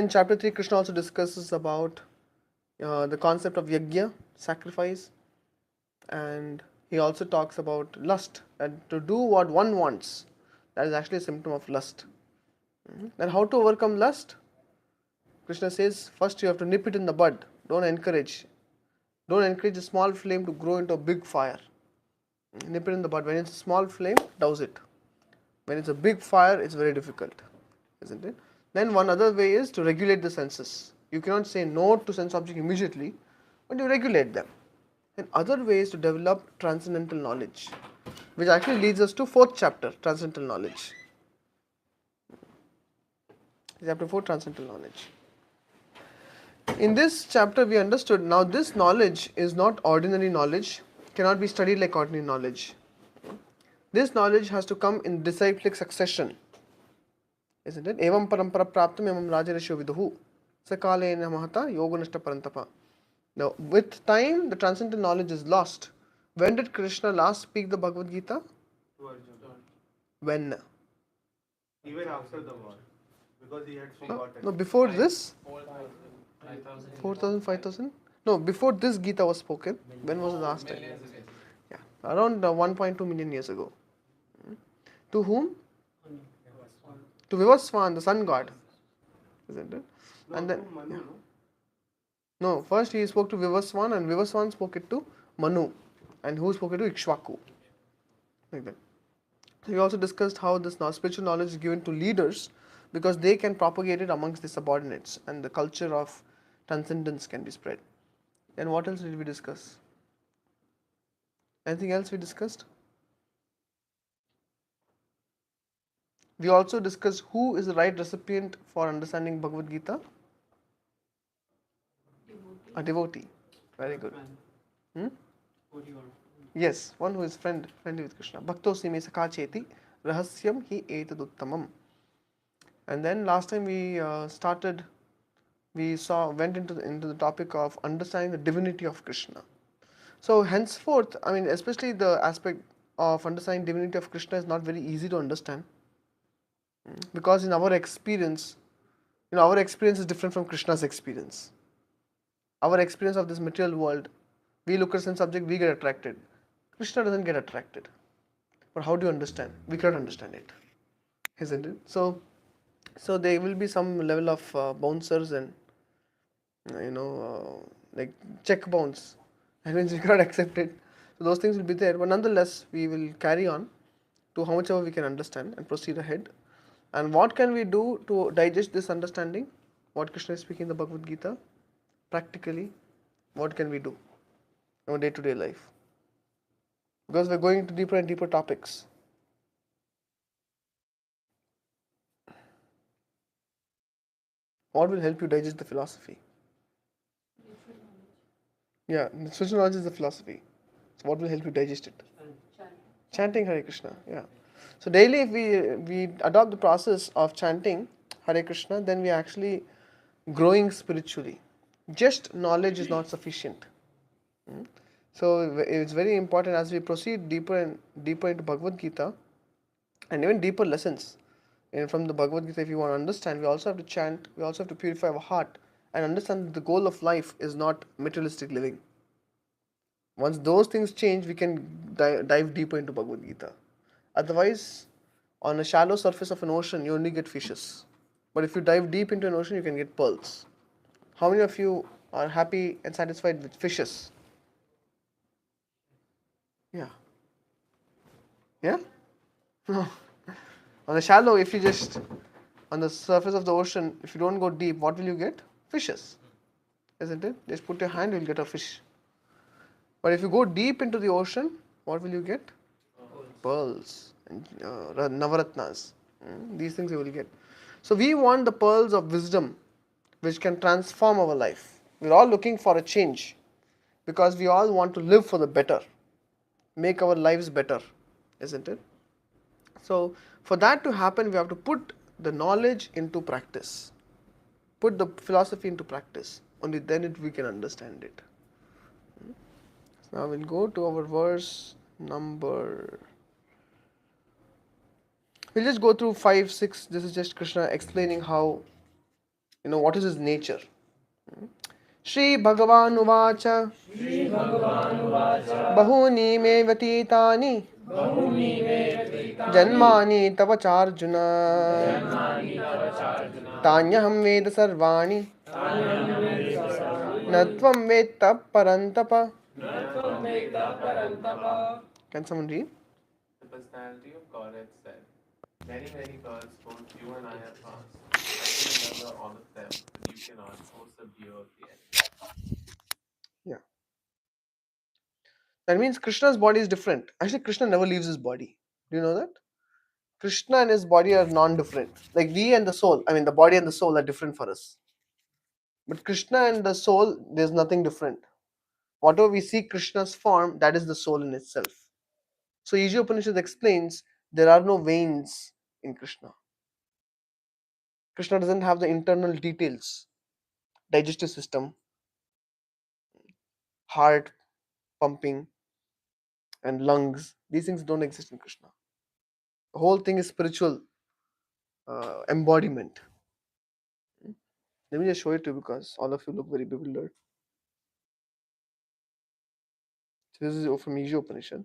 In chapter 3, Krishna also discusses about the concept of yajna, sacrifice, and he also talks about lust, and to do what one wants, that is actually a symptom of lust. And how to overcome lust? Krishna says, first you have to nip it in the bud. Don't encourage a small flame to grow into a big fire. Nip it in the bud. When it's a small flame, douse it. When it's a big fire, it's very difficult, isn't it? Then one other way is to regulate the senses. You cannot say no to sense object immediately, but you regulate them. And other ways to develop transcendental knowledge, which actually leads us to fourth chapter, transcendental knowledge. Chapter 4, transcendental knowledge. In this chapter, we understood now this knowledge is not ordinary knowledge, cannot be studied like ordinary knowledge. This knowledge has to come in disciplic succession, isn't it? Evam parampara praptam evam rajarishyo viduhu sakalena mahata yoganashta parantapa. Now, with time, the transcendental knowledge is lost. When did Krishna last speak the Bhagavad Gita? To Arjuna. When? Even after the war. Because he had forgotten. No, before this? 4,000. 4,000, 5,000? No, before this Gita was spoken. When was the last time? Yeah, around 1.2 million years ago. To whom? To Vivaswan, the sun god. Isn't it? No, And then, to Manu, yeah. no? No, first he spoke to Vivaswan, and Vivaswan spoke it to Manu, and who spoke it to Ikshvaku. Like that. So we also discussed how this spiritual knowledge is given to leaders because they can propagate it amongst the subordinates, and the culture of transcendence can be spread. Then what else did we discuss? Anything else we discussed? We also discussed who is the right recipient for understanding Bhagavad Gita. A devotee. Very good. Yes, one who is friendly with Krishna. Bhakto sime sakha cheti rahasyam hi etaduttamam. And then last time we went into the topic of understanding the divinity of Krishna. So henceforth, I mean, especially the aspect of understanding divinity of Krishna is not very easy to understand, because in our experience, our experience is different from Krishna's experience. Our experience of this material world, we look at some subject, we get attracted. Krishna doesn't get attracted. But how do you understand? We cannot understand it, isn't it? So there will be some level of bouncers and like check bounce. That means we cannot accept it. So those things will be there, but nonetheless, we will carry on to how much ever we can understand and proceed ahead. And what can we do to digest this understanding? What Krishna is speaking in the Bhagavad Gita? Practically, what can we do in our day-to-day life? Because we're going into deeper and deeper topics. What will help you digest the philosophy? Yeah, the spiritual knowledge is the philosophy. So what will help you digest it? Chanting Hare Krishna, yeah. So daily if we adopt the process of chanting Hare Krishna, then we are actually growing spiritually. Just knowledge is not sufficient. So it's very important as we proceed deeper and deeper into Bhagavad Gita and even deeper lessons. And from the Bhagavad Gita, if you want to understand, we also have to chant, we also have to purify our heart and understand that the goal of life is not materialistic living. Once those things change, we can dive deeper into Bhagavad Gita. Otherwise, on a shallow surface of an ocean, you only get fishes. But if you dive deep into an ocean, you can get pearls. How many of you are happy and satisfied with fishes? Yeah. Yeah? No. On the shallow, if you just, on the surface of the ocean, if you don't go deep, what will you get? Fishes. Isn't it? Just put your hand, you'll get a fish. But if you go deep into the ocean, what will you get? Pearls and navaratnas. These things you will get. So we want the pearls of wisdom which can transform our life. We're all looking for a change because we all want to live for the better, make our lives better, isn't it? So for that to happen, we have to put the knowledge into practice, put the philosophy into practice. Only then we can understand it. Now we'll go to our verse number. We'll just go through 5, 6. This is just Krishna explaining how What is his nature? Shri Bhagavan Uvacha Bahuni me vatitani Janmani tava charjuna Tanyaham Veda Sarvani Natvam Veta Parantapa. Can someone read? The personality of Godhead said, many, many births both you and I have passed. I can remember all of them, but you cannot, O subduer of the enemy. Yeah. That means Krishna's body is different. Actually, Krishna never leaves his body. Do you know that? Krishna and his body are non-different. Like we and the soul, the body and the soul are different for us. But Krishna and the soul, there's nothing different. Whatever we see Krishna's form, that is the soul in itself. So Iji Upanishad explains there are no veins in Krishna. Krishna doesn't have the internal details, digestive system, heart pumping, and lungs. These things don't exist in Krishna. The whole thing is spiritual embodiment. Let me just show it to you because all of you look very bewildered. So this is from Iji Upanishad.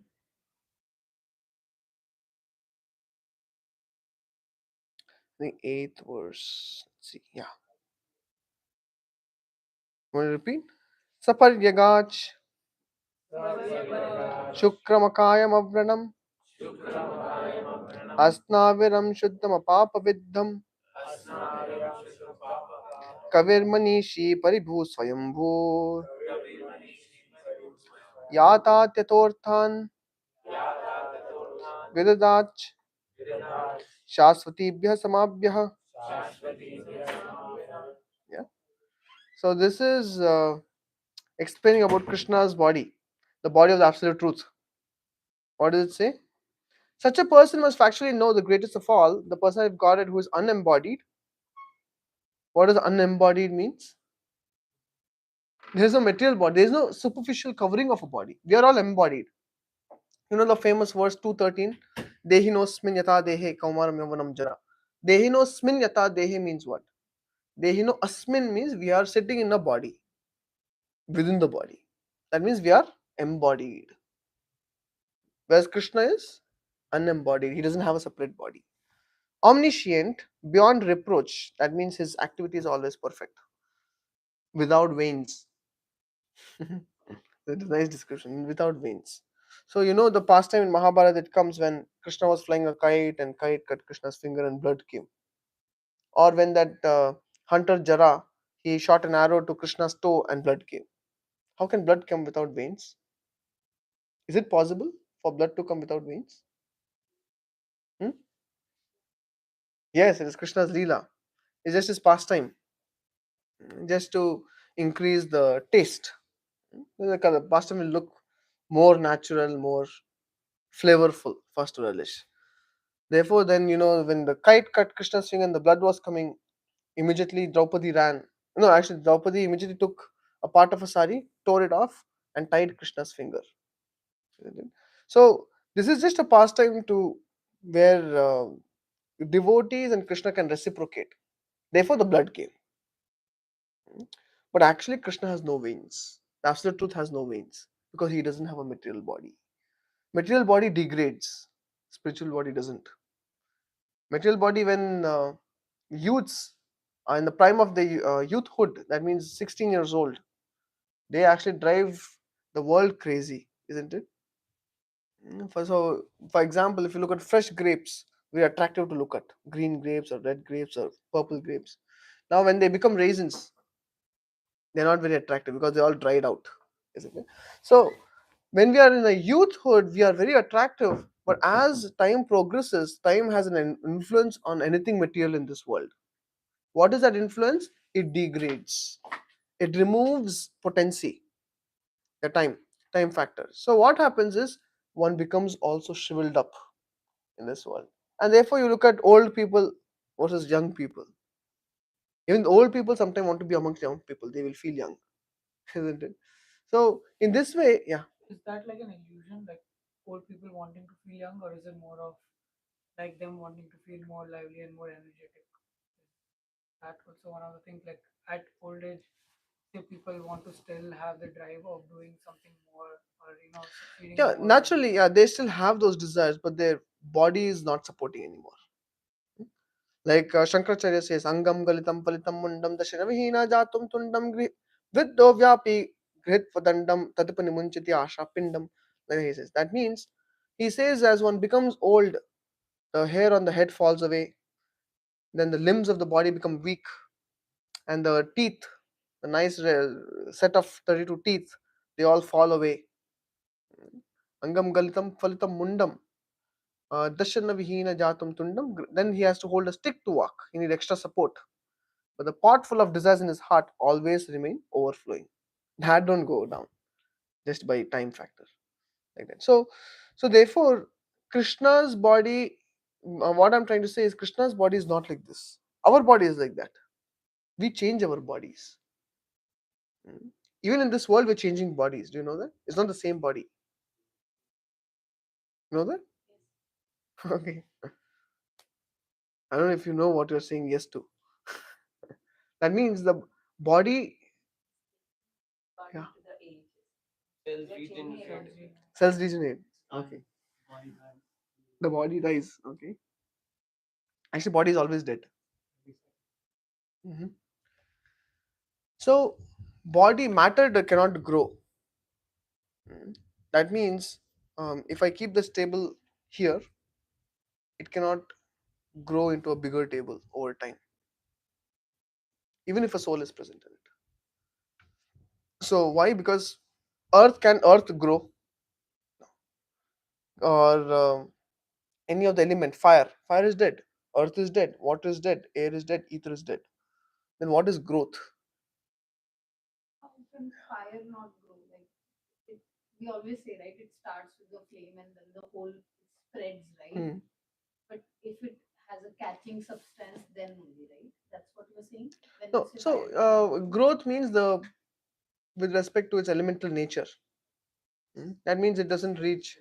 The 8th verse. Let's see. Yeah. Want to repeat? Saparyagach Shukramakayam Avranam Asnaviram Shuddham Apapaviddham Kavirmanishi Paribhu Swayambhur Yatatyatorthan Vidadach Shasvatibhya Samabhya. Yeah. So this is explaining about Krishna's body, the body of the absolute truth. What does it say? Such a person must factually know the greatest of all, the person of Godhead who is unembodied. What does unembodied means? There is no material body. There is no superficial covering of a body. We are all embodied. You know the famous verse 213? Dehi no smin yata dehe kaumaram yavanam jara. Dehi no smin yata dehe means what? Dehi no asmin means we are sitting in a body, within the body. That means we are embodied. Whereas Krishna is unembodied. He doesn't have a separate body. Omniscient, beyond reproach. That means his activity is always perfect. Without veins. That is a nice description. Without veins. So the pastime in Mahabharata it comes when Krishna was flying a kite and kite cut Krishna's finger and blood came. Or when that hunter Jara, he shot an arrow to Krishna's toe and blood came. How can blood come without veins? Is it possible for blood to come without veins? Hmm? Yes, it is Krishna's Leela. It's just his pastime. Just to increase the taste. The pastime will look more natural, more flavorful for us to relish. Therefore, then when the kite cut Krishna's finger and the blood was coming, immediately Draupadi ran. No, actually, Draupadi immediately took a part of a sari, tore it off, and tied Krishna's finger. So this is just a pastime to where devotees and Krishna can reciprocate. Therefore, the blood came. But actually, Krishna has no veins. The absolute truth has no veins because he doesn't have a material body. Material body degrades. Spiritual body doesn't. Material body, when youths are in the prime of the youthhood, that means 16 years old, they actually drive the world crazy, isn't it? For example, if you look at fresh grapes, very attractive to look at. Green grapes or red grapes or purple grapes. Now, when they become raisins, they're not very attractive because they're all dried out, isn't it? So, when we are in a youthhood, we are very attractive. But as time progresses, time has an influence on anything material in this world. What is that influence? It degrades. It removes potency, the time factor. So what happens is one becomes also shriveled up in this world. And therefore you look at old people versus young people. Even the old people sometimes want to be amongst young people. They will feel young, isn't it? So in this way, yeah. Is that like an illusion, like old people wanting to feel young, or is it more of like them wanting to feel more lively and more energetic? that also one of the things, like at old age, if people want to still have the drive of doing something more, or succeeding Yeah, more. naturally, yeah, they still have those desires, but their body is not supporting anymore. Like Shankaracharya says, Angam galitam palitam mundam dasharavihina jatum tundam viddo vyapi grihit tadupani munchiti asha pindam. Like he says. That means, he says, as one becomes old, the hair on the head falls away, then the limbs of the body become weak, and the teeth, the nice set of 32 teeth, they all fall away. Angam galitam phalitam mundam. Dashana vihina jatum tundam. Then he has to hold a stick to walk. He needs extra support. But the pot full of desires in his heart always remain overflowing. That don't go down just by time factor like that. So therefore, Krishna's body. What I'm trying to say is, Krishna's body is not like this. Our body is like that. We change our bodies. Mm. Even in this world, we're changing bodies. Do you know that? It's not the same body. You know that? Okay. I don't know if you know what you're saying yes to. That means the body, yeah, cells regenerate. Okay. The body dies. Okay. Actually, body is always dead. Mhm. So, body matter cannot grow. Mm. That means, if I keep this table here, it cannot grow into a bigger table over time, even if a soul is present in it. So why? Because earth grow, or any of the element, fire is dead, earth is dead, water is dead, air is dead, ether is dead. Then what is growth? How can fire not grow? Like we always say, right? It starts with the flame and then the whole spreads, right? Hmm. But if it has a catching substance, then only, right? That's what you're saying. When No, you say so fire cannot grow? growth means the with respect to its elemental nature. That means it doesn't reach.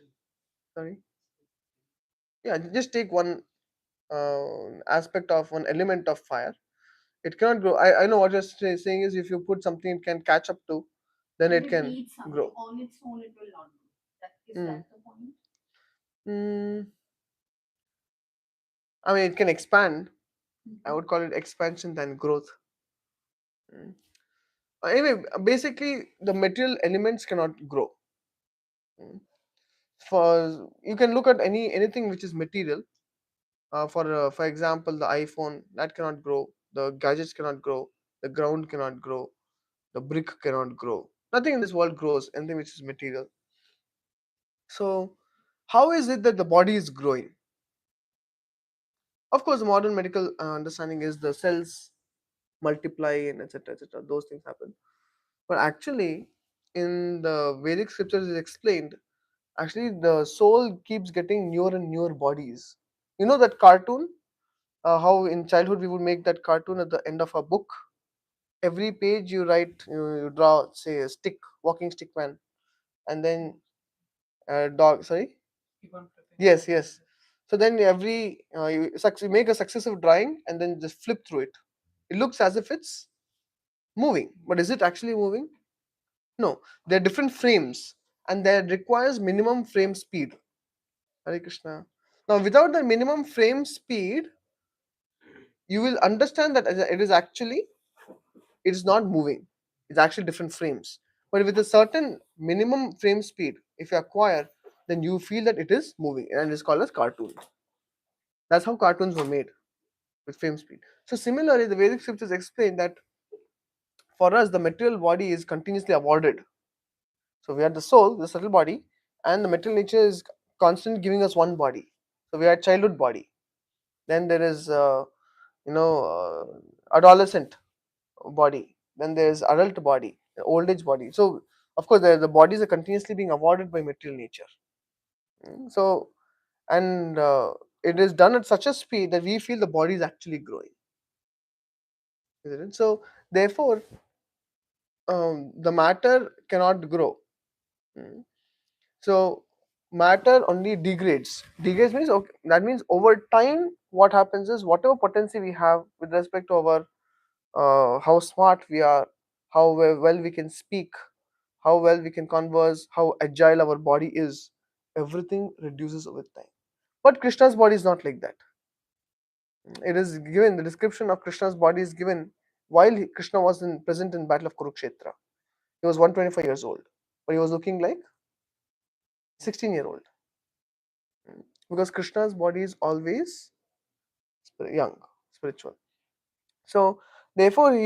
Sorry. Yeah, just take one aspect of one element of fire. It cannot grow. I know what you're saying is, if you put something it can catch up to, then But it it can needs something grow. on its own. It will not grow. Is Mm. that the point? Mm. I mean, it can expand. I would call it expansion than growth. Mm. Anyway, basically, the material elements cannot grow. Mm. For you can look at anything which is material. For example, the iPhone that cannot grow. The gadgets cannot grow. The ground cannot grow. The brick cannot grow. Nothing in this world grows. Anything which is material. So, how is it that the body is growing? Of course, the modern medical understanding is the cells multiply and etc. etc. Those things happen. But actually, in the Vedic scriptures, is explained. Actually, the soul keeps getting newer and newer bodies. You know that cartoon? How in childhood we would make that cartoon at the end of a book. Every page you write, you draw, say, a stick, walking stick man, and then a dog. Sorry. Keep on flipping. Yes, yes. So then you make a successive drawing and then just flip through it. It looks as if it's moving, but is it actually moving? No, they're different frames, and that requires minimum frame speed. Hare Krishna. Now, without the minimum frame speed, you will understand that it is actually it is not moving. It's actually different frames. But with a certain minimum frame speed, if you acquire, then you feel that it is moving, and it's called as cartoon. That's how cartoons were made, with frame speed. So similarly, the Vedic scriptures explain that for us, the material body is continuously awarded. So we are the soul, the subtle body, and the material nature is constantly giving us one body. So we are childhood body. Then there is, adolescent body. Then there is adult body, old age body. So of course, the bodies are continuously being awarded by material nature. So and it is done at such a speed that we feel the body is actually growing. Isn't it? So therefore, the matter cannot grow. Mm. So matter only degrades. Degrades means, okay, that means over time what happens is, whatever potency we have with respect to our how smart we are, how well we can speak, how well we can converse, how agile our body is, everything reduces with time. But Krishna's body is not like that. It is given, the description of Krishna's body is given while Krishna was present in battle of Kurukshetra. He was 125 years old, but he was looking like 16-year-old. Because Krishna's body is always young, spiritual. So therefore it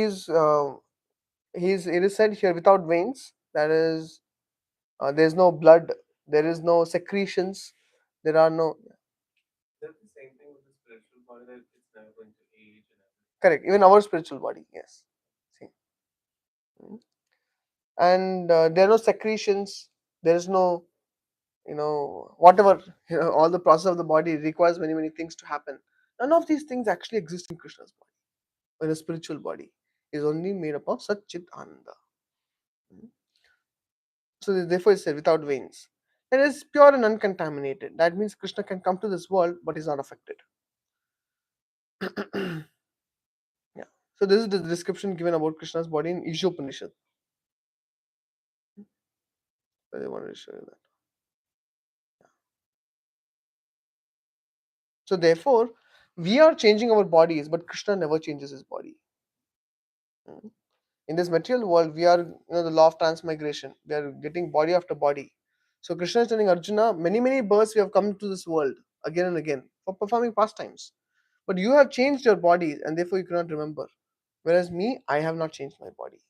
is said here without veins, that is, there is no blood, there is no secretions, there are no. Is that the same thing with the spiritual body, that it's never going to age and everything? Correct, even our spiritual body, yes. See. And there are no secretions, there is no, whatever, all the process of the body requires many things to happen. None of these things actually exist in Krishna's body, in a spiritual body. Is only made up of Satchit Ananda. So therefore it's said without veins. It is pure and uncontaminated. That means Krishna can come to this world but is not affected. Yeah. So this is the description given about Krishna's body in Ishopanishad. I wanted to show you that. So therefore, we are changing our bodies, but Krishna never changes his body. In this material world, we are, the law of transmigration. We are getting body after body. So Krishna is telling Arjuna, many births we have come to this world again and again for performing pastimes. But you have changed your body, and therefore you cannot remember. Whereas me, I have not changed my body.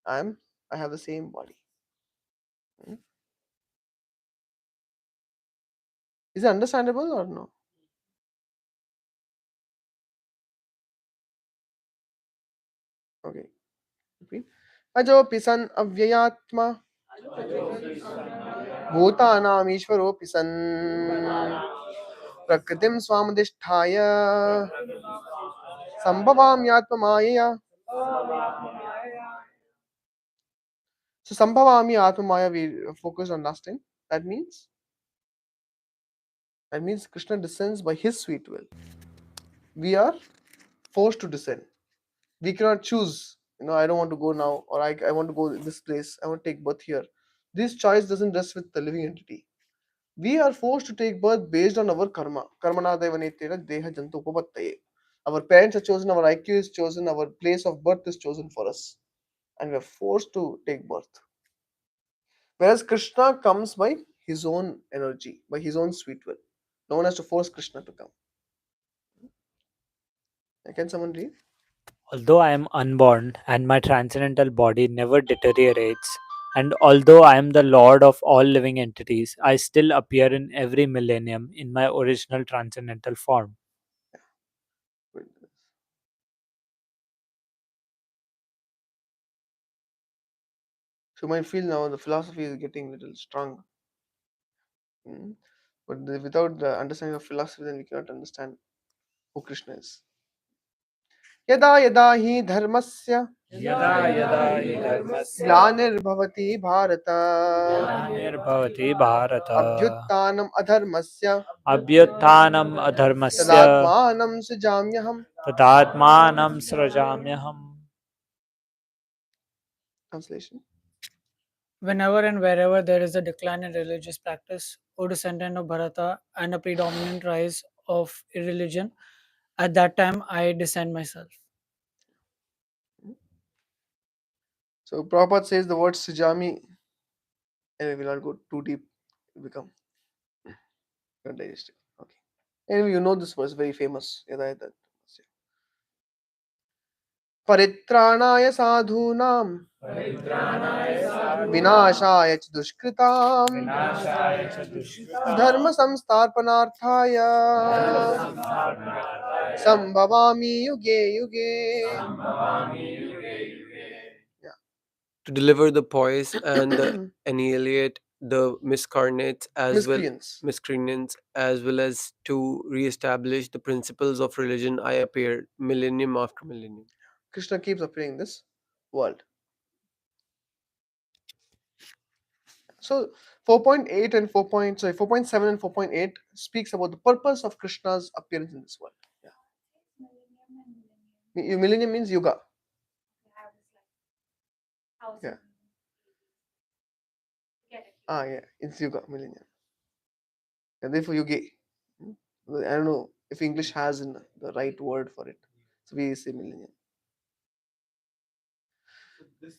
I have the same body. Is it understandable or no? Okay. Repeat. Ajopi san avyayatma bhutanam ishvaropi san prakritim swamadhisthaya sambhavamyatma maya. So sambhavami atma maya we focused on last time. That means Krishna descends by his sweet will. We are forced to descend. We cannot choose, I don't want to go now, or I want to go this place, I want to take birth here. This choice doesn't rest with the living entity. We are forced to take birth based on our karma. Karmana devanetena deha jantu upapattaye. Our parents are chosen, our IQ is chosen, our place of birth is chosen for us, and we are forced to take birth. Whereas Krishna comes by his own energy, by his own sweet will. No one has to force Krishna to come. Can someone read? Although I am unborn and my transcendental body never deteriorates, and although I am the lord of all living entities, I still appear in every millennium in my original transcendental form. So you might feel now the philosophy is getting a little strong. But without the understanding of philosophy, then we cannot understand who Krishna is. Yada yada hi dharmasya Yada yada hi dharmasya glanirvavati bharata glanirvavati bharata abhyuttanam adharmasya abhyuttanam adharmasya tadatmanam sujamyaham. tadatmanam srajamyaham. Translation. Whenever and wherever there is a decline in religious practice, O descendant of Bharata, and a predominant rise of irreligion, at that time I descend myself. So Prabhupada says the word Sujami, and we will not go too deep, it will become not digested. Okay. Anyway, you know this verse, very famous. Yada yada dharmasya. Paritranaya sadhunam vinashaya च दुष्कृताम धर्म संस्थापनार्थाय संभवामि युगे युगे. To deliver the poise and annihilate the miscarnates miscreants, as well as to re-establish the principles of religion, I appeared millennium after millennium. Krishna keeps appearing in this world. So 4.8 and 4.7 and 4.8 speaks about the purpose of Krishna's appearance in this world. Yeah. Millennium means yuga. We have this like 1,000 Yeah. Get it? Yeah, it's yuga, millennium. And therefore yuge. I don't know if English has the right word for it. So we say millennium.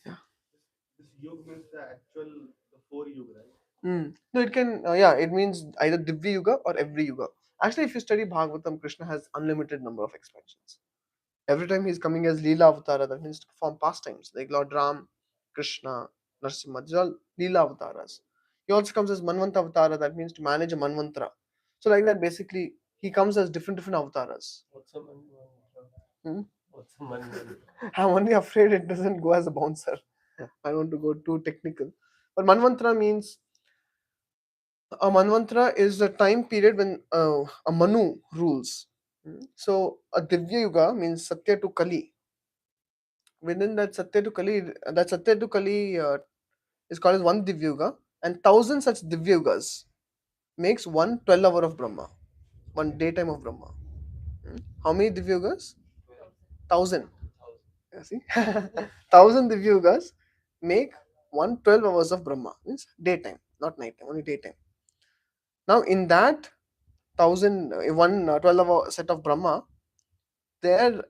Yeah. No, it can, it means either Divya Yuga or every Yuga. Actually, if you study Bhagavatam, Krishna has unlimited number of expansions. Every time he's coming as Leela Avatara, that means to perform pastimes, like Lord Ram, Krishna, Narasimha, these are all Leela Avataras. He also comes as Manvanta Avatara, that means to manage a Manvantara. So, like that, basically, he comes as different avataras. What's a mantra? Hmm? What's a mantra? I'm only afraid it doesn't go as a bouncer. I don't want to go too technical. But Manvantara means a Manvantara is the time period when a Manu rules. So a Divya Yuga means Satya to Kali. Within that Satya to Kali is called as one Divya Yuga, and 1,000 such Divya Yugas makes 1 12 hour of Brahma, one daytime of Brahma. How many Divya Yugas? 1,000. Yeah, see, 1,000 Divya Yugas make 1 12 hours of Brahma, means daytime, not nighttime, only daytime. Now in that 1,000 12 hour set of Brahma, there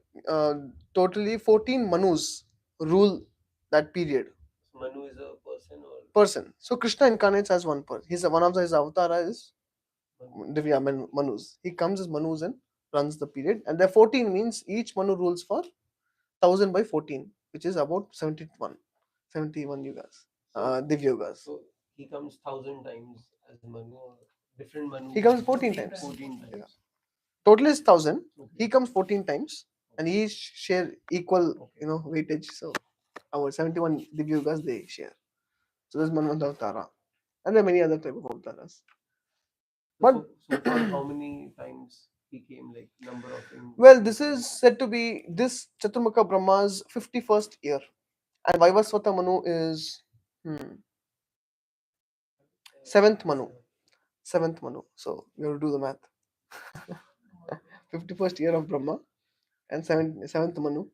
totally 14 Manus rule that period. Manu is a person or Person. So Krishna incarnates as one person. He's one of his avatara is Divya Manus. He comes as Manus and runs the period. And there 14 means each Manu rules for 1,000 by 14, which is about 71 yugas. Divya yugas. So he comes 1,000 times as Manu or different Manu? He comes 14 times. 14 times. Yeah. Total is 1,000. He comes 14 times, and he share equal, weightage. So our 71 Divya yugas they share. So there's Manvanta Avatara, and there are many other type of avataras. So far, how many times he came? Like number of things? Well, this is said to be this Chaturmukha Brahma's 51st year, and Vaivasvata Manu is 7th Manu. 7th Manu. So you have to do the math. 51st year of Brahma and 7th Manu.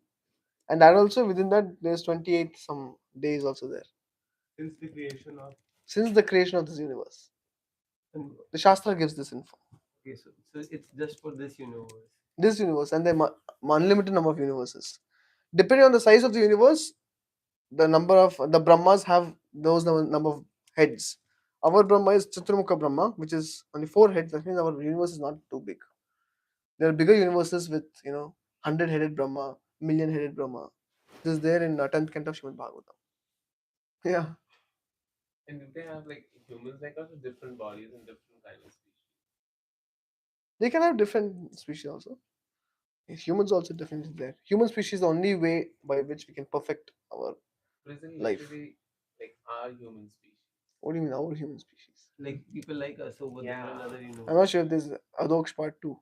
And that also within that there's 28 some days also there. Since the creation of this universe. And The Shastra gives this info. okay, so it's just for this universe. This universe, and there are unlimited number of universes. Depending on the size of the universe, the number of the Brahmas have those number of heads. Our Brahma is Chaturmukha Brahma, which is only 4 heads. That means our universe is not too big. There are bigger universes with 100-headed Brahma, million-headed Brahma. This is there in 10th canto of Srimad Bhagavatam. Yeah. And do they have like humans like us with different bodies and different kind of species? They can have different species also. Humans also definitely there. Human species is the only way by which we can perfect our But isn't life. literally like our human species? What do you mean our human species? Like people like us over there in other universe. I'm not sure if there's Adok's part 2.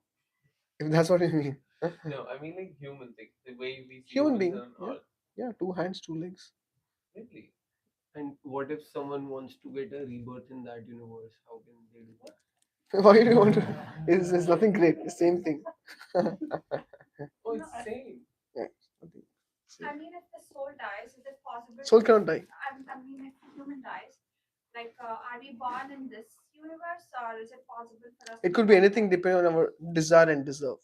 If that's what you mean. No, I mean like humans, like the way we see Human humans being. on Earth. Yeah, 2 hands, 2 legs. Really? And what if someone wants to get a rebirth in that universe? How can they do that? Why do you want to? It's nothing great. The same thing. Oh, it's the same. Yeah, nothing. I mean, if the soul dies, is it possible? Soul cannot die. I mean, if the human dies, like, are we born in this universe, or is it possible for us? It could be anything depending on our desire and deserve.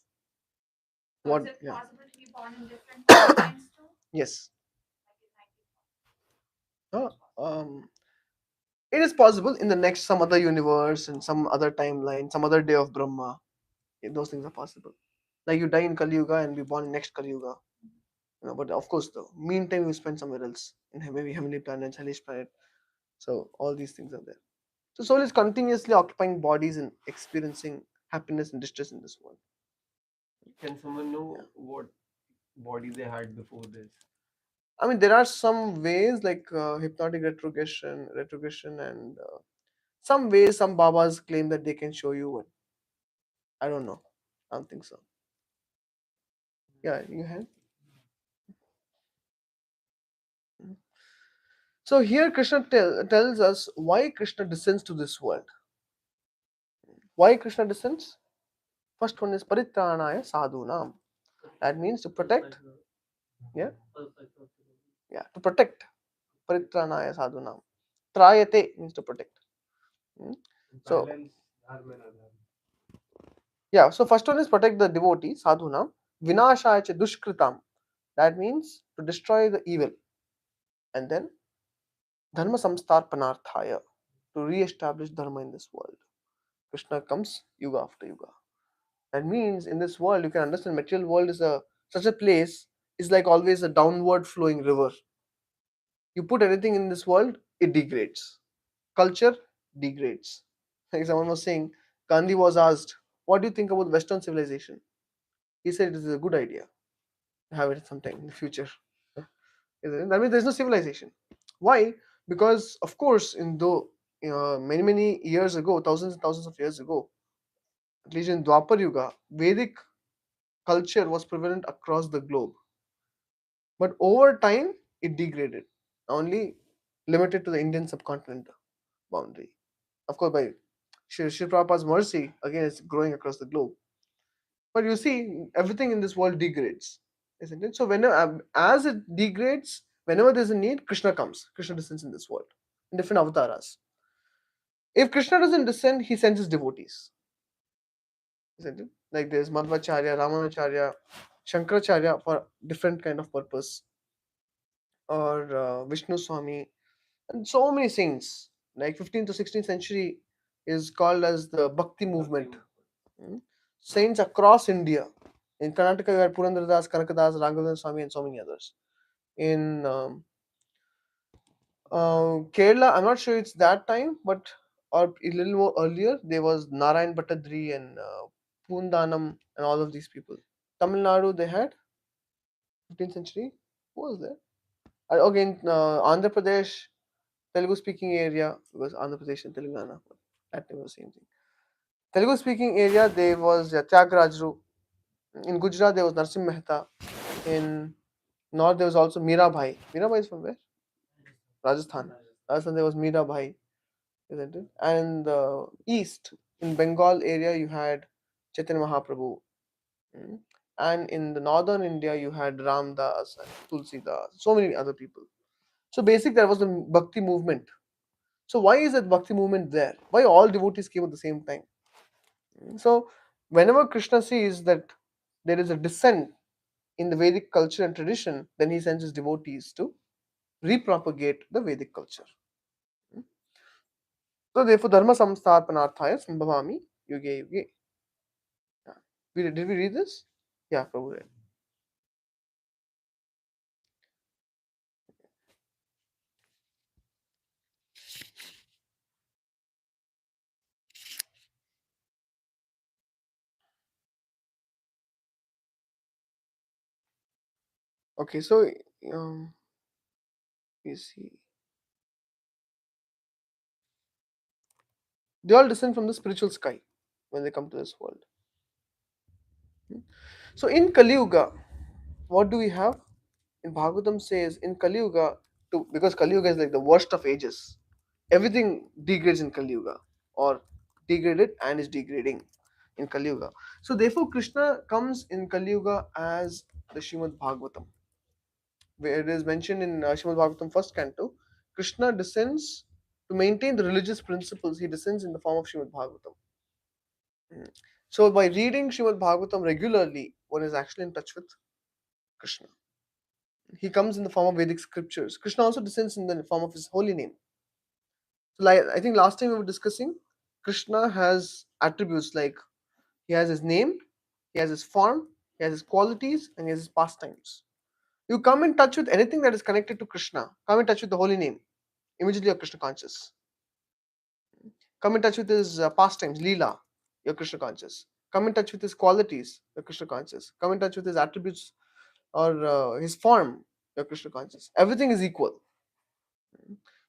So What? is it Yeah. possible to be born in different timelines too? Yes. Like in 1940? It is possible in the next some other universe, in some other timeline, some other day of Brahma. Those things are possible. Like you die in Kali Yuga and be born in next Kali Yuga. But of course, the meantime you spend somewhere else in maybe heavenly planets, hellish planet. So all these things are there. So soul is continuously occupying bodies and experiencing happiness and distress in this world. Can someone know what body they had before this? I mean, there are some ways like hypnotic retrogression, and some ways some Babas claim that they can show you one. I don't know. I don't think so. Yeah, you had. So here Krishna tells us why Krishna descends to this world. Why Krishna descends? First one is Paritranaya Sadhunam. That means to protect. Yeah. Yeah. To protect. Paritranaya sadhunam. Trayate means to protect. So yeah. So first one is protect the devotee sadhunam. Vinashaya cha dushkritam. That means to destroy the evil. And then dharma samstarpanarthaya, to re-establish dharma in this world. Krishna comes yuga after yuga. That means in this world, you can understand material world is such a place is like always a downward flowing river. You put anything in this world, it degrades. Culture degrades. Like someone was saying, Gandhi was asked, "What do you think about Western civilization?" He said it is a good idea. Have it sometime in the future. That means there's no civilization. Why? Because of course, in though many years ago, thousands and thousands of years ago, at least in Dwapar Yuga, Vedic culture was prevalent across the globe. But over time, it degraded, only limited to the Indian subcontinent boundary. Of course, by Sri Prabhupada's mercy, again, it's growing across the globe. But you see, everything in this world degrades, isn't it? So whenever, as it degrades, whenever there's a need, Krishna comes. Krishna descends in this world in different avatars. If Krishna doesn't descend, he sends his devotees, isn't it? Like there's Madhvacharya, Ramanacharya, Shankaracharya for different kind of purpose, or Vishnu Swami, and so many saints. Like 15th to 16th century is called as the Bhakti movement. Saints across India. In Karnataka, you had Purandradas, Kanakadas, Raghavendra Swami, and so many others. In Kerala, I'm not sure it's that time, but or a little more earlier, there was Narayan Bhattadri and Poondanam and all of these people. Tamil Nadu, they had 15th century. Who was there? Okay, in Andhra Pradesh, Telugu speaking area, because Andhra Pradesh and Telangana, that time was the same thing. Telugu speaking area, there was Tyagarajaru. In Gujarat, there was Narsim Mehta. In North, there was also Mirabai. Mirabai is from where? Rajasthan. Rajasthan, there was Mirabai, isn't it? And East, in Bengal area, you had Chaitanya Mahaprabhu. And in the northern India, you had Ramdas and Tulsidas, so many other people. So basically, there was the Bhakti movement. So why is that Bhakti movement there? Why all devotees came at the same time? So whenever Krishna sees that there is a descent in the Vedic culture and tradition, then he sends his devotees to repropagate the Vedic culture. So therefore, Dharma Samstharpanarthaya Sambhavami Yuge Yuge. Did we read this? Yeah, Prabhu read. Okay, so you see, they all descend from the spiritual sky when they come to this world. So in Kali Yuga, what do we have? In Bhagavatam says in Kali Yuga, because Kali Yuga is like the worst of ages, everything degrades in Kali Yuga or degraded and is degrading in Kali Yuga. So therefore, Krishna comes in Kali Yuga as the Srimad Bhagavatam, where it is mentioned in Srimad Bhagavatam first canto. Krishna descends to maintain the religious principles. He descends in the form of Srimad Bhagavatam. So by reading Srimad Bhagavatam regularly, one is actually in touch with Krishna. He comes in the form of Vedic scriptures. Krishna also descends in the form of his holy name. So like I think last time we were discussing, Krishna has attributes like he has his name, he has his form, he has his qualities, and he has his pastimes. You come in touch with anything that is connected to Krishna, come in touch with the holy name, immediately you're Krishna conscious. Come in touch with his pastimes, Leela, you're Krishna conscious. Come in touch with his qualities, you're Krishna conscious. Come in touch with his attributes or his form, you're Krishna conscious. Everything is equal.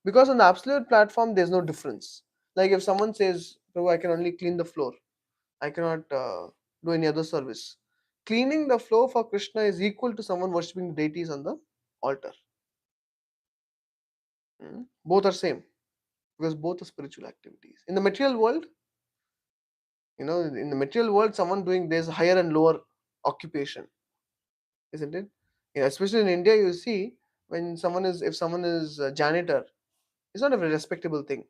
Because on the absolute platform, there's no difference. Like if someone says, Prabhu, I can only clean the floor, I cannot do any other service. Cleaning the floor for Krishna is equal to someone worshipping deities on the altar. Both are same because both are spiritual activities. In the material world, in the material world, someone doing there's higher and lower occupation. isn't it? Yeah, especially in India, you see when if someone is a janitor, it's not a very respectable thing.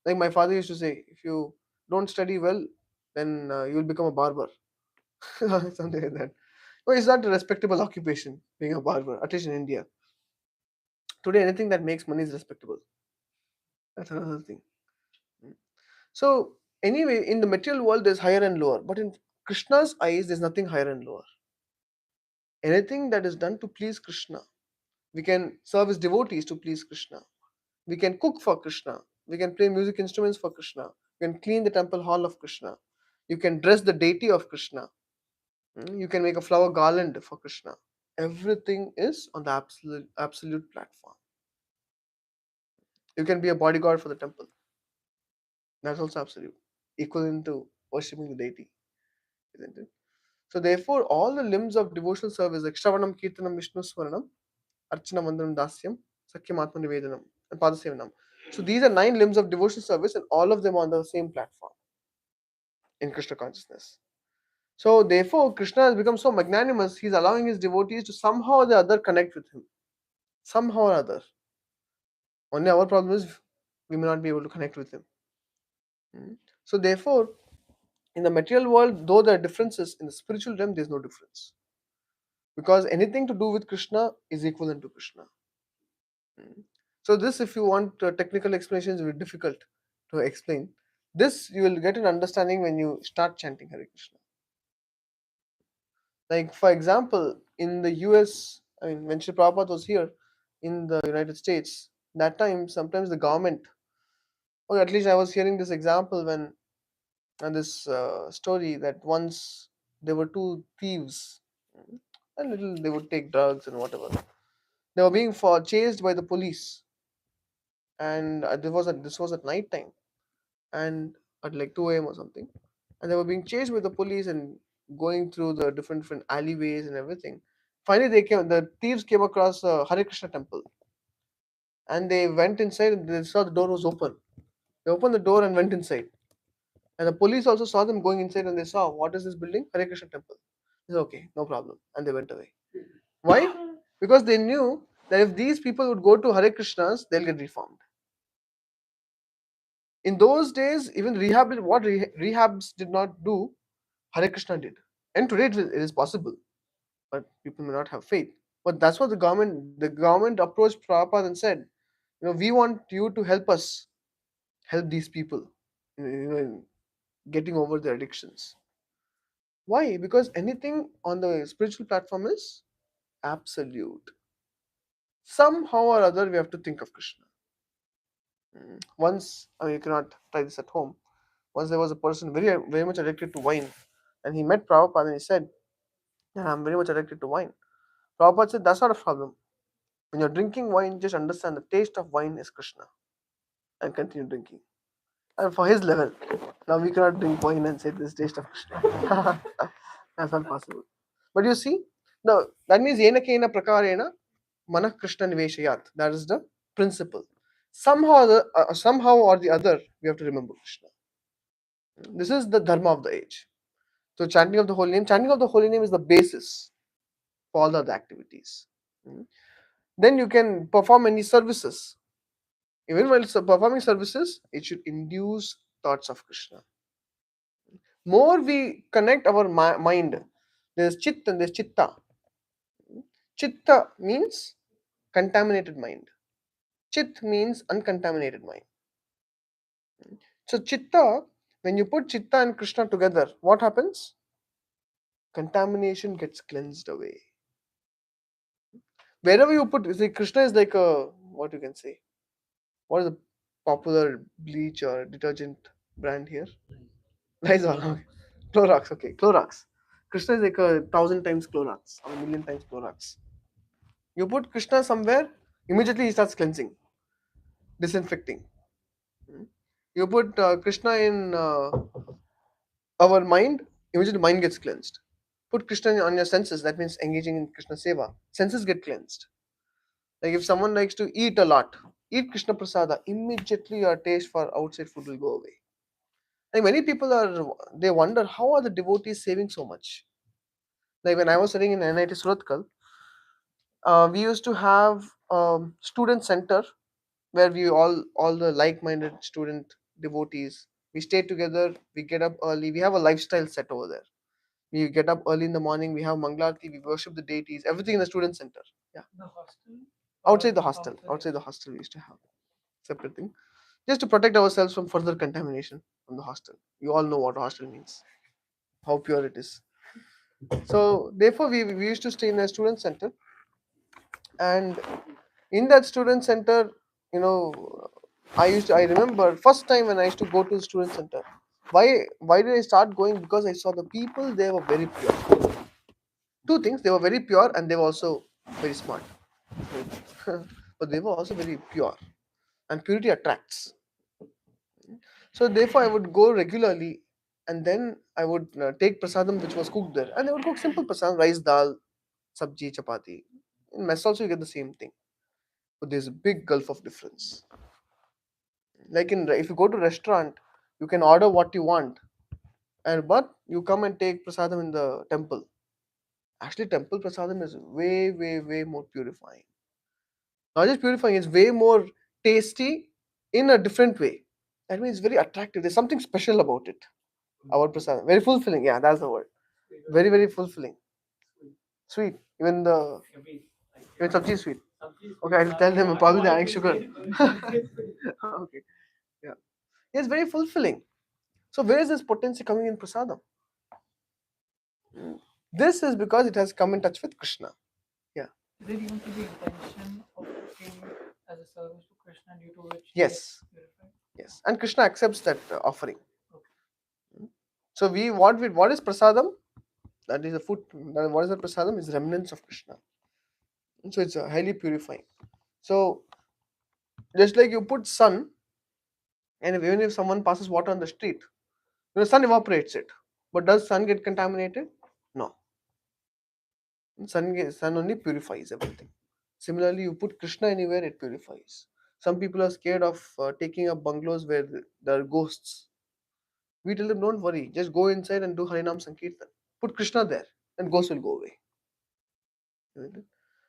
Like my father used to say, if you don't study well, then you'll become a barber, something like that. But it's not a respectable occupation being a barber, at least in India. Today, anything that makes money is respectable. That's another thing. Mm. So anyway, in the material world, there's higher and lower, but in Krishna's eyes, there's nothing higher and lower. Anything that is done to please Krishna, we can serve as devotees to please Krishna. We can cook for Krishna. We can play music instruments for Krishna. You can clean the temple hall of Krishna. You can dress the deity of Krishna. You can make a flower garland for Krishna. Everything is on the absolute platform. You can be a bodyguard for the temple. That's also absolute, equivalent to worshipping the deity, isn't it? So therefore, all the limbs of devotional service like Shravanam, Kirtanam, Vishnu Swaranam, Archana Vandanam Dasyam, Sakyam Atma Nivedanam, and Padasevanam. So these are 9 limbs of devotional service, and all of them on the same platform in Krishna consciousness. So therefore, Krishna has become so magnanimous, he's allowing his devotees to somehow or the other connect with him. Somehow or other. Only our problem is we may not be able to connect with him. So therefore, in the material world, though there are differences, in the spiritual realm, there's no difference. Because anything to do with Krishna is equivalent to Krishna. So this, if you want technical explanations, will be difficult to explain. This you will get an understanding when you start chanting Hare Krishna. Like for example, in the US, I mean, when Sri Prabhupada was here in the United States, that time sometimes the government, or at least I was hearing this example when, and this story that once there were 2 thieves, a little they would take drugs and whatever. They were being chased by the police, and this was at night time, and at like 2 a.m. or something, and they were being chased by the police and going through the different alleyways and everything. Finally, the thieves came across a Hare Krishna temple, and they went inside and they saw the door was open. They opened the door and went inside. And the police also saw them going inside and they saw, what is this building? Hare Krishna temple. They said, okay, no problem. And they went away. Why? Because they knew that if these people would go to Hare Krishnas, they'll get reformed. In those days, even rehabs did not do, Hare Krishna did. And today it is possible, but people may not have faith. But that's what the government approached Prabhupada and said, we want you to help us help these people, in getting over their addictions. Why? Because anything on the spiritual platform is absolute. Somehow or other, we have to think of Krishna. Once, you cannot try this at home. Once there was a person very, very much addicted to wine, and he met Prabhupada and he said, yeah, I'm very much addicted to wine. Prabhupada said, that's not a problem. When you're drinking wine, just understand the taste of wine is Krishna and continue drinking. And for his level, now we cannot drink wine and say this taste of Krishna. That's not possible. But you see, now that means yena kena prakarena manah Krishna niveshayat. That is the principle. Somehow or the other, we have to remember Krishna. This is the dharma of the age. So chanting of the holy name. Chanting of the holy name is the basis for all the other activities. Then you can perform any services. Even while performing services, it should induce thoughts of Krishna. More we connect our mind, there's chit and there's chitta. Chitta means contaminated mind. Chit means uncontaminated mind. So chitta, when you put chitta and Krishna together, what happens? Contamination gets cleansed away. Wherever you put, see, Krishna is like a, what you can say, what is the popular bleach or detergent brand here? Lysol. Okay. Clorox. Okay, Clorox. Krishna is like 1,000 times Clorox or 1,000,000 times Clorox. You put Krishna somewhere, immediately he starts cleansing, disinfecting. You put Krishna in our mind, immediately mind gets cleansed. Put Krishna on your senses, that means engaging in Krishna seva. Senses get cleansed. Like if someone likes to eat a lot, eat Krishna prasada, immediately your taste for outside food will go away. Like many people they wonder how are the devotees saving so much. Like when I was studying in NIT Surathkal, We used to have student center where we all the like-minded student devotees, we stay together, we get up early, we have a lifestyle set over there. We get up early in the morning, we have Mangalarti, we worship the deities, everything in the student center. Yeah. The hostel? Outside the hostel. Outside the hostel we used to have separate thing. Just to protect ourselves from further contamination from the hostel. You all know what hostel means. How pure it is. So therefore we used to stay in a student center, and in that student center, you know, I remember first time when I used to go to the student center. Why did I start going? Because I saw the people, they were very pure. Two things, they were very pure and they were also very smart. But they were also very pure. And purity attracts. So therefore I would go regularly, and then I would take prasadam which was cooked there. And they would cook simple prasadam, rice, dal, sabji, chapati. In mess also you get the same thing. But there's a big gulf of difference. Like if you go to restaurant, you can order what you want, but you come and take prasadam in the temple. Actually, temple prasadam is way more purifying. Not just purifying, it's way more tasty in a different way. That means very attractive. There's something special about it. Our prasadam, very fulfilling. Yeah, that's the word. Very fulfilling. Sweet. Even sabji is sweet. Okay, I'll tell them probably they're adding sugar. Okay. Yeah. It's very fulfilling. So where is this potency coming in prasadam? This is because it has come in touch with Krishna. Yeah. Is it even to the intention of cooking as a service to Krishna, due to which Yes. Yes. And Krishna accepts that offering. Okay. So what is prasadam? That is a food. What is the prasadam? Is remnants of Krishna. So it's highly purifying. So just like you put sun, and even if someone passes water on the street, the sun evaporates it. But does sun get contaminated? No. Sun only purifies everything. Similarly, you put Krishna anywhere, it purifies. Some people are scared of taking up bungalows where there are ghosts. We tell them, don't worry, just go inside and do Harinam Sankirtan. Put Krishna there, and ghosts will go away.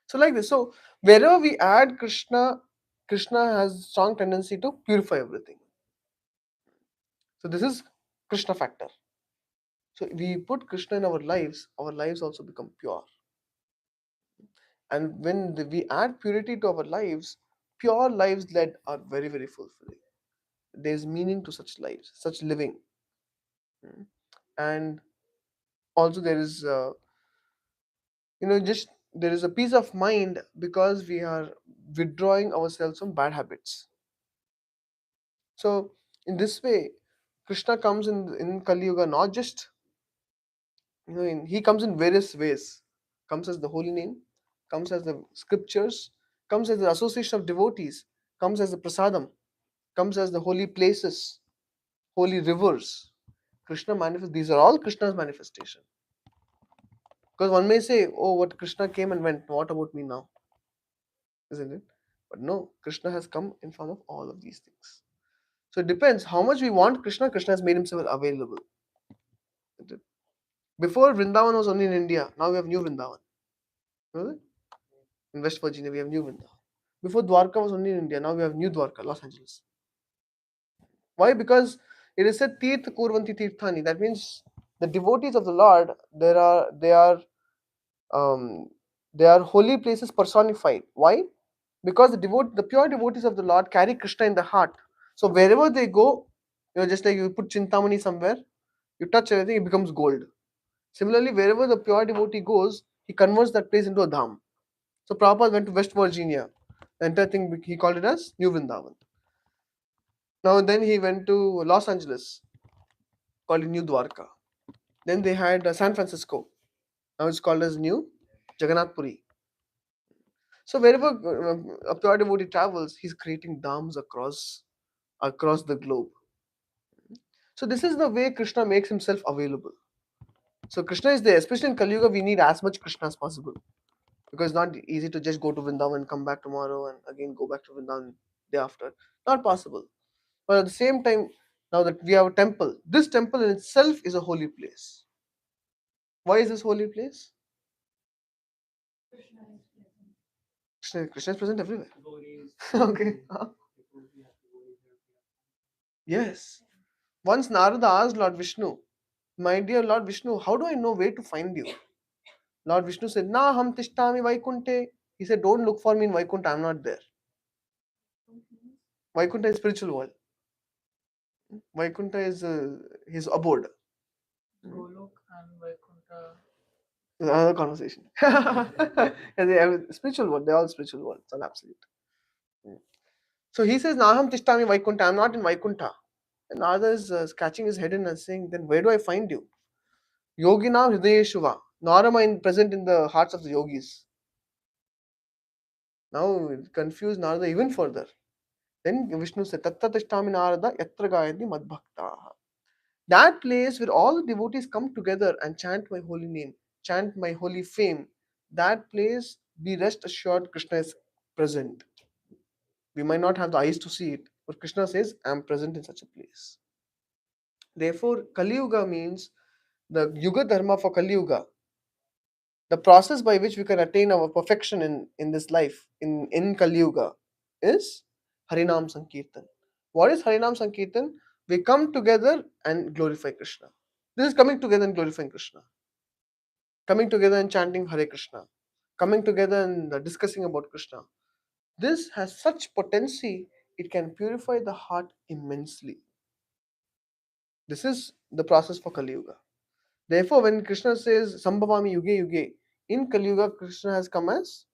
So like this. So wherever we add Krishna, Krishna has strong tendency to purify everything. So this is Krishna factor. So we put Krishna in our lives also become pure. And when we add purity to our lives, pure lives led are very fulfilling. There's meaning to such lives, such living. And also there is just there is a peace of mind because we are withdrawing ourselves from bad habits. So in this way, Krishna comes in Kali Yuga, not just he comes in various ways. Comes as the holy name, comes as the scriptures, comes as the association of devotees, comes as the prasadam, comes as the holy places, holy rivers. Krishna manifests. These are all Krishna's manifestation. Because one may say, oh, what Krishna came and went. What about me now? Isn't it? But no, Krishna has come in form of all of these things. So it depends how much we want Krishna. Krishna has made himself available. Before, Vrindavan was only in India. Now we have new Vrindavan. In West Virginia, we have new Vrindavan. Before, Dwarka was only in India. Now we have new Dwarka, Los Angeles. Why? Because it is said Tirtha Kurvanti Tirthani. That means the devotees of the Lord, they are holy places personified. Why? Because the pure devotees of the Lord carry Krishna in the heart. So wherever they go, just like you put Chintamani somewhere, you touch everything, it becomes gold. Similarly, wherever the pure devotee goes, he converts that place into a dham. So Prabhupada went to West Virginia. The entire thing, he called it as New Vrindavan. Now then he went to Los Angeles, called it New Dwarka. Then they had San Francisco. Now it's called as New Jagannath Puri. So wherever a pure devotee travels, he's creating dhams across the globe. So this is the way Krishna makes himself available. So Krishna is there, especially in Kali Yuga, we need as much Krishna as possible. Because it's not easy to just go to Vrindavan and come back tomorrow and again go back to Vrindavan day after. Not possible. But at the same time, now that we have a temple, this temple in itself is a holy place. Why is this holy place? Krishna is present everywhere. Okay. Yes. Once Narada asked Lord Vishnu, "My dear Lord Vishnu, how do I know where to find you?" Lord Vishnu said, "Na ham tishtami Vaikunte." He said, "Don't look for me in Vaikuntha, I'm not there." Vaikuntha is spiritual world. Vaikuntha is his abode. Golok and Vaikuntha. Another conversation. Yeah, they have spiritual world. They're all spiritual world. It's all absolute. So he says, "Naham tishtami Vaikuntha." I'm not in Vaikuntha. And Narada is scratching his head and saying, "Then where do I find you?" Yogina Hridayeshuva. Nor am I present in the hearts of the yogis. Now it confused Narada even further. Then Vishnu said, "Tatta tishtami Narada yatra gayati madbhaktaha." That place where all the devotees come together and chant my holy name, chant my holy fame, that place, be rest assured, Krishna is present. We might not have the eyes to see it, but Krishna says, I am present in such a place. Therefore, Kali Yuga means the Yuga Dharma for Kali Yuga, the process by which we can attain our perfection in this life, in Kali Yuga, is Harinam Sankirtan. What is Harinam Sankirtan? We come together and glorify Krishna. This is coming together and glorifying Krishna. Coming together and chanting Hare Krishna. Coming together and discussing about Krishna. This has such potency, it can purify the heart immensely. This is the process for Kali Yuga. Therefore, when Krishna says Sambhavami Yuge Yuge, in Kali Yuga, Krishna has come as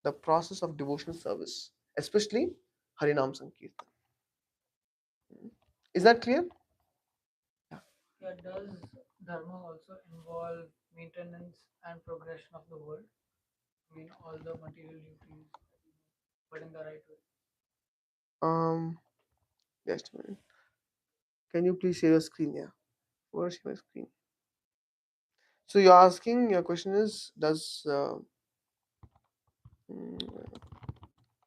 the process of devotional service, especially Harinam Sankirtan. Is that clear? Yeah, does dharma also involve maintenance and progression of the world? I mean, all the material duties, but in the right way. Just a minute. Can you please share your screen? Yeah. Where's my screen? So you're asking, your question is, does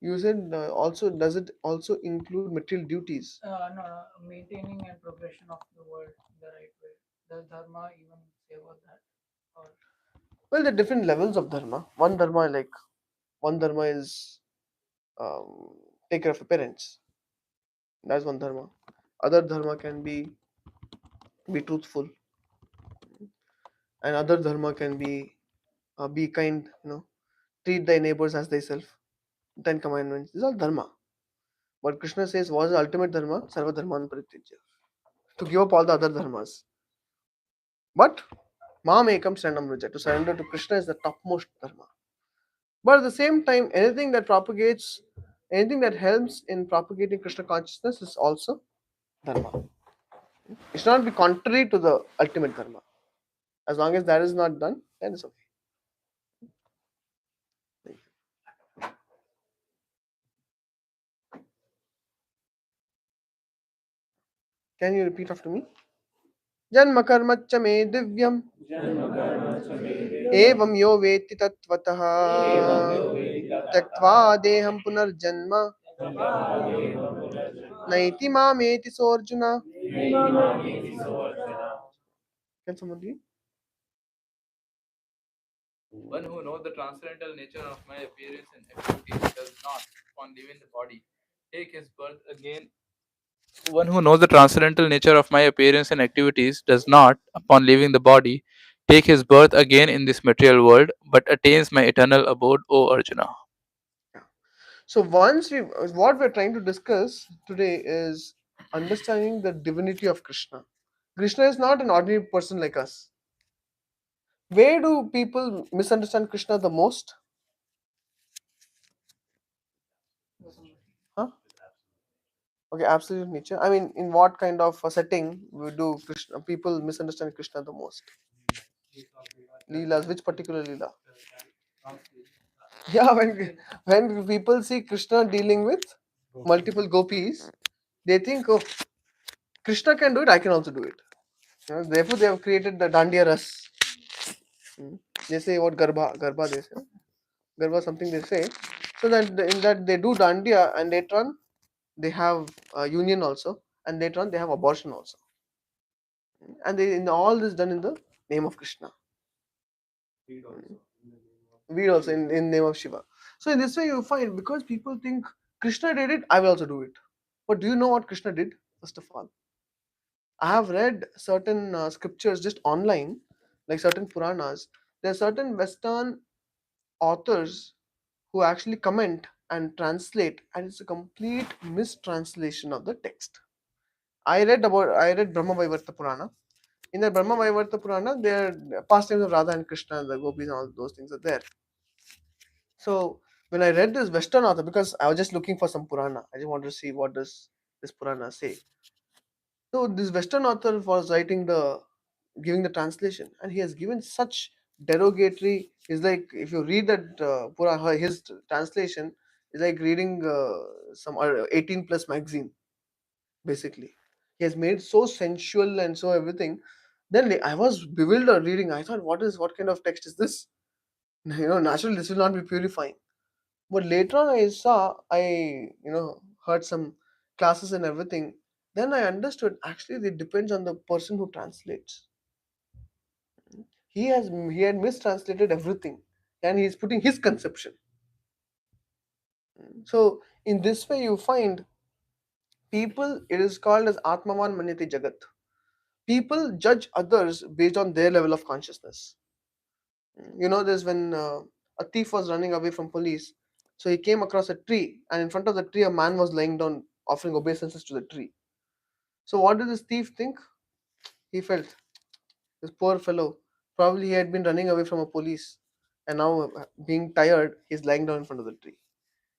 you said does it also include material duties? No, maintaining and progression of the world in the right way. Does dharma even say about that? Or Well, there are different levels of dharma. One dharma is take care of your parents. That's one dharma. Other dharma can be truthful, and other dharma can be kind. Treat thy neighbors as thyself. 10 Commandments. These are dharma. But Krishna says, what is the ultimate dharma? Sarva dharman paritijya. To give up all the other dharmas. But Mam Ekam Saranam Vraja. To surrender to Krishna is the topmost dharma. But at the same time, anything that helps in propagating Krishna consciousness is also dharma. It should not be contrary to the ultimate dharma. As long as that is not done, then it's okay. Can you repeat after me? Janma karmaccha me divyam evam yo veti tatvatah tyaktva deham punarjanma naiti mameti sorjuna. Can someone read? One who knows the transcendental nature of my appearance and activities does not, upon leaving the body, take his birth again. One who knows the transcendental nature of my appearance and activities does not, upon leaving the body, take his birth again in this material world, but attains my eternal abode, O Arjuna. So what we're trying to discuss today is understanding the divinity of Krishna. Krishna is not an ordinary person like us. Where do people misunderstand Krishna the most? Huh? Okay, absolute nature. I mean, in what kind of a setting do people misunderstand Krishna the most? Leelas, which particular Leela? Yeah, when people see Krishna dealing with multiple gopis, they think, oh, Krishna can do it, I can also do it. Therefore, they have created the Dandiya Ras. They say what Garbha they say. Garbha something they say. So that in that they do Dandiya and later on they have union also, and later on they have abortion also. And in all this done in the name of Krishna. Weed also in name of Shiva. So in this way you find, because people think Krishna did it, I will also do it. But do you know what Krishna did? First of all, I have read certain scriptures just online, like certain Puranas. There are certain Western authors who actually comment and translate, and it's a complete mistranslation of the text. I read Brahma Vaivarta Purana. In the Brahma Vaivarta Purana, there are pastimes of Radha and Krishna, and the gopis, and all those things are there. So when I read this Western author, because I was just looking for some Purana, I just wanted to see what does this Purana say. So this Western author was giving the translation, and he has given such derogatory. Is like, if you read that Purana, his translation is like reading some 18 plus magazine. Basically, he has made so sensual and so everything. Then I was bewildered reading. I thought, what kind of text is this? Naturally this will not be purifying. But later on, I heard some classes and everything. Then I understood, actually it depends on the person who translates. He had mistranslated everything, and he's putting his conception. So in this way, you find people. It is called as Atmavan Manyate Jagat. People judge others based on their level of consciousness. There's when a thief was running away from police. So he came across a tree, and in front of the tree, a man was lying down, offering obeisances to the tree. So what did this thief think? He felt, this poor fellow, probably he had been running away from a police, and now being tired, he's lying down in front of the tree,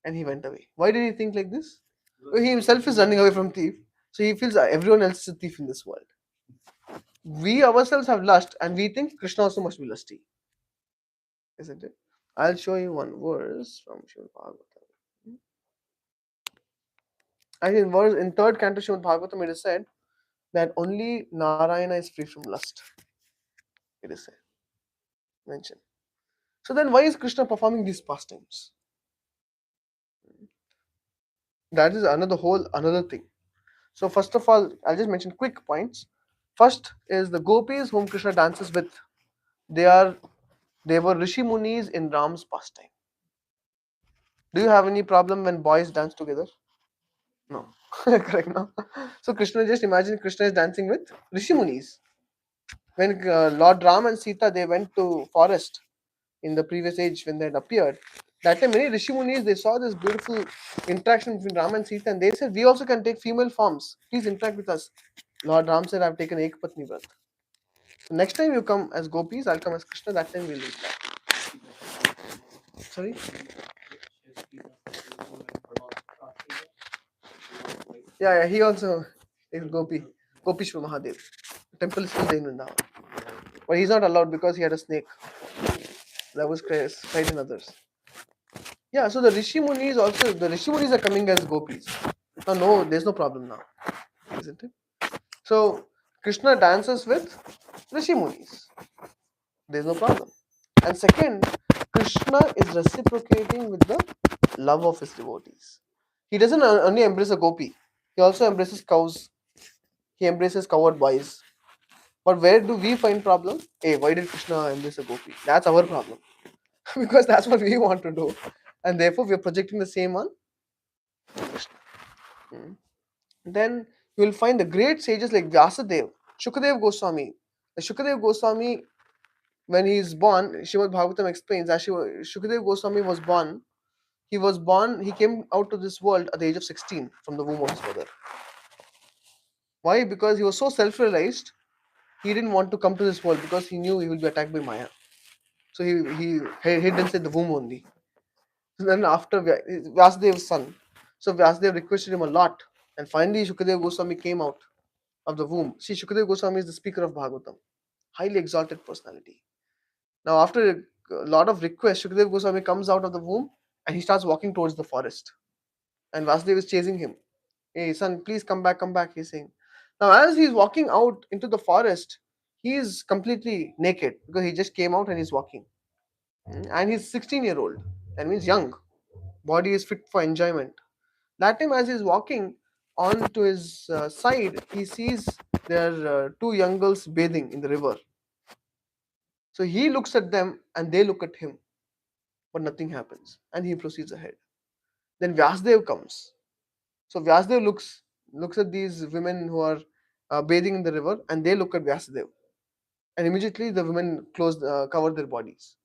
and he went away. Why did he think like this? Well, he himself is running away from thief, so he feels everyone else is a thief in this world. We ourselves have lust, and we think Krishna also must be lusty, isn't it? I'll show you one verse from Srimad Bhagavatam. I think in third canto Srimad Bhagavatam it is said that only Narayana is free from lust. It is said, mentioned. So then why is Krishna performing these pastimes? That is another thing. So first of all, I'll just mention quick points. First is the gopis whom Krishna dances with. They were Rishi Munis in Ram's pastime. Do you have any problem when boys dance together? No. Correct, no? So Krishna, just imagine Krishna is dancing with Rishi Munis. When Lord Ram and Sita, they went to forest in the previous age when they had appeared, that time many Rishi Munis, they saw this beautiful interaction between Ram and Sita, and they said, we also can take female forms. Please interact with us. Lord Ram said, I've taken Ekpatni Vrat. So next time you come as gopis, I'll come as Krishna. That time we'll interact. Sorry? Yeah, he also is Gopi. Gopishwar Mahadev. The temple is still there in Vrindavan. But he's not allowed because he had a snake. That was cried in others. Yeah, so the Rishi Munis are coming as gopis. No, there's no problem now, isn't it? So Krishna dances with Rishi Munis. There's no problem. And second, Krishna is reciprocating with the love of his devotees. He doesn't only embrace a gopi, he also embraces cows. He embraces coward boys. But where do we find problem? Hey, why did Krishna embrace a gopi? That's our problem. Because that's what we want to do. And therefore we are projecting the same on Krishna. Then you will find the great sages like Vyasadev, Shukadev Goswami. Shukadev Goswami, when he is born, Srimad Bhagavatam explains that Shukadev Goswami was born. He came out to this world at the age of 16 from the womb of his mother. Why? Because he was so self-realized, he didn't want to come to this world because he knew he will be attacked by Maya. So he hid inside the womb only. So then after Vyasadev's son, so Vyasadev requested him a lot, and finally Shukadev Goswami came out of the womb. See, Shukadev Goswami is the speaker of Bhagavatam, highly exalted personality. Now, after a lot of requests, Shukadev Goswami comes out of the womb and he starts walking towards the forest. And Vasudev is chasing him. Hey, son, please come back, he's saying. Now, as he's walking out into the forest, he is completely naked because he just came out and he's walking. And he's 16-year-old. That means young. Body is fit for enjoyment. That time, as he's walking on to his side, he sees there are two young girls bathing in the river. So he looks at them and they look at him. but nothing happens, and he proceeds ahead. Then Vyasdev comes. So Vyasdev looks at these women who are bathing in the river, and they look at Vyasadev, and immediately the women cover their bodies.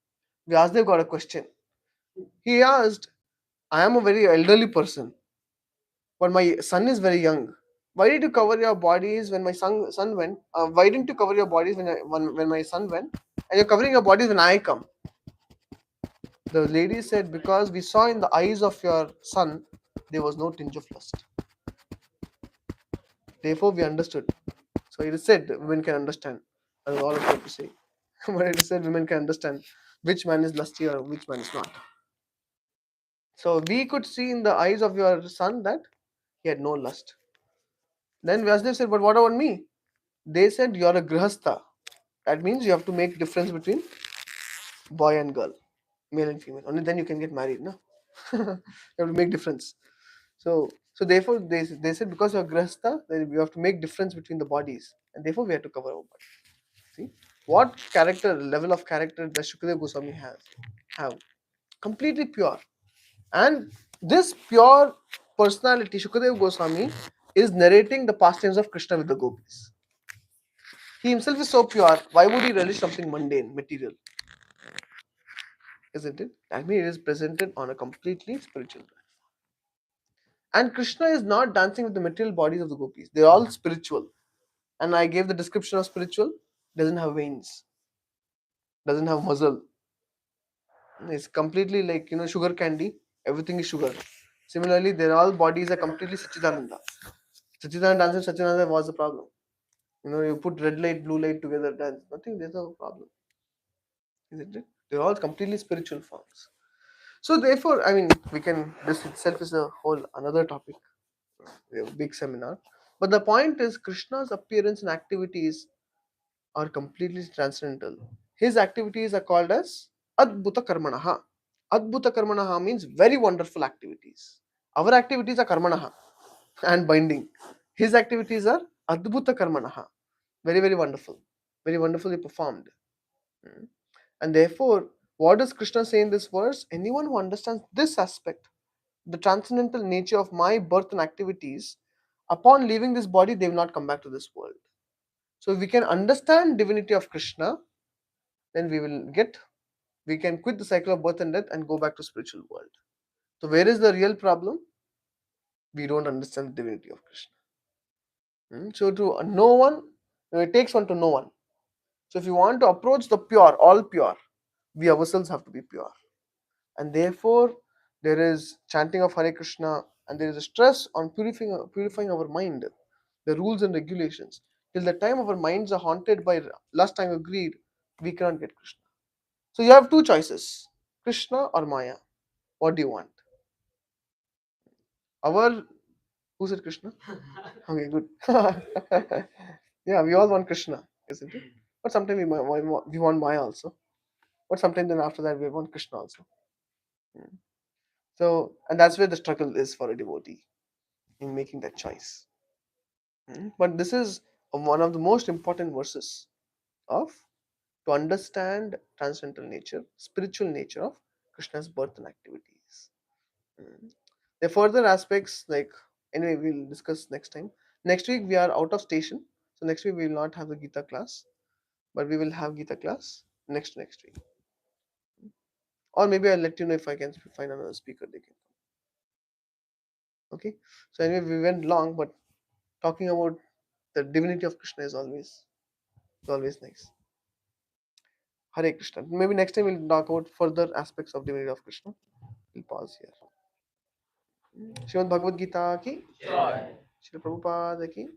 Vyasdev got a question. He asked, "I am a very elderly person, but my son is very young. Why did you cover your bodies when my son went? Why didn't you cover your bodies when my son went? And you're covering your bodies when I come?" The lady said, "Because we saw in the eyes of your son there was no tinge of lust. Therefore we understood." So it is said women can understand. That is all I have to say. But it is said women can understand which man is lusty or which man is not. So we could see in the eyes of your son that he had no lust. Then Vyasdev said, "But what about me?" They said, "You're a grihastha. That means you have to make difference between boy and girl, male and female. Only then you can get married, no? You have to make difference. So therefore they said, because you're grihastha, then you have to make difference between the bodies, and therefore we have to cover our body. See what level of character does Shukadeva Goswami have? Completely pure. And this pure personality, Shukadeva Goswami, is narrating the pastimes of Krishna with the gopis. He himself is so pure, why would he relish something mundane, material? Isn't it? I mean, it is presented on a completely spiritual track. And Krishna is not dancing with the material bodies of the gopis. They're all spiritual. And I gave the description of spiritual. Doesn't have veins. Doesn't have muzzle. It's completely like, sugar candy. Everything is sugar. Similarly, their all bodies are completely Sachidananda. Sachidananda dance and Sachidananda was the problem. You put red light, blue light together, dance. Nothing, there's no problem. Isn't it? They're all completely spiritual forms. So therefore, I mean, this itself is a whole another topic, a big seminar. But the point is, Krishna's appearance and activities are completely transcendental. His activities are called as Adbhuta Karmanaha. Adbhuta Karmanaha means very wonderful activities. Our activities are Karmanaha and binding. His activities are Adbhuta Karmanaha. Very, very wonderful. Very wonderfully performed. And therefore, what does Krishna say in this verse? Anyone who understands this aspect, the transcendental nature of my birth and activities, upon leaving this body, they will not come back to this world. So if we can understand divinity of Krishna, then we can quit the cycle of birth and death and go back to spiritual world. So where is the real problem? We don't understand the divinity of Krishna. So to know one, it takes one to know one. So if you want to approach the pure, all pure, we ourselves have to be pure. And therefore, there is chanting of Hare Krishna, and there is a stress on purifying our mind, the rules and regulations. Till the time our minds are haunted by lust, anger, greed, we cannot get Krishna. So you have two choices, Krishna or Maya. What do you want? Who said Krishna? Okay, good. Yeah, we all want Krishna, isn't it? But sometimes we want Maya also. But sometimes then after that we want Krishna also. So, and that's where the struggle is for a devotee in making that choice. But this is one of the most important verses of to understand transcendental nature, spiritual nature of Krishna's birth and activities. The further aspects, like anyway, we'll discuss next time. Next week we are out of station, so next week we will not have the Gita class, but we will have Gita class next week. Or maybe I'll let you know if I can find another speaker. They can. Okay. So anyway, we went long, but talking about the divinity of Krishna is always nice. Hare Krishna. Maybe next time we'll talk about further aspects of divinity of Krishna. We'll pause here. Srimad Bhagavad Gita ki Srila Prabhupada ki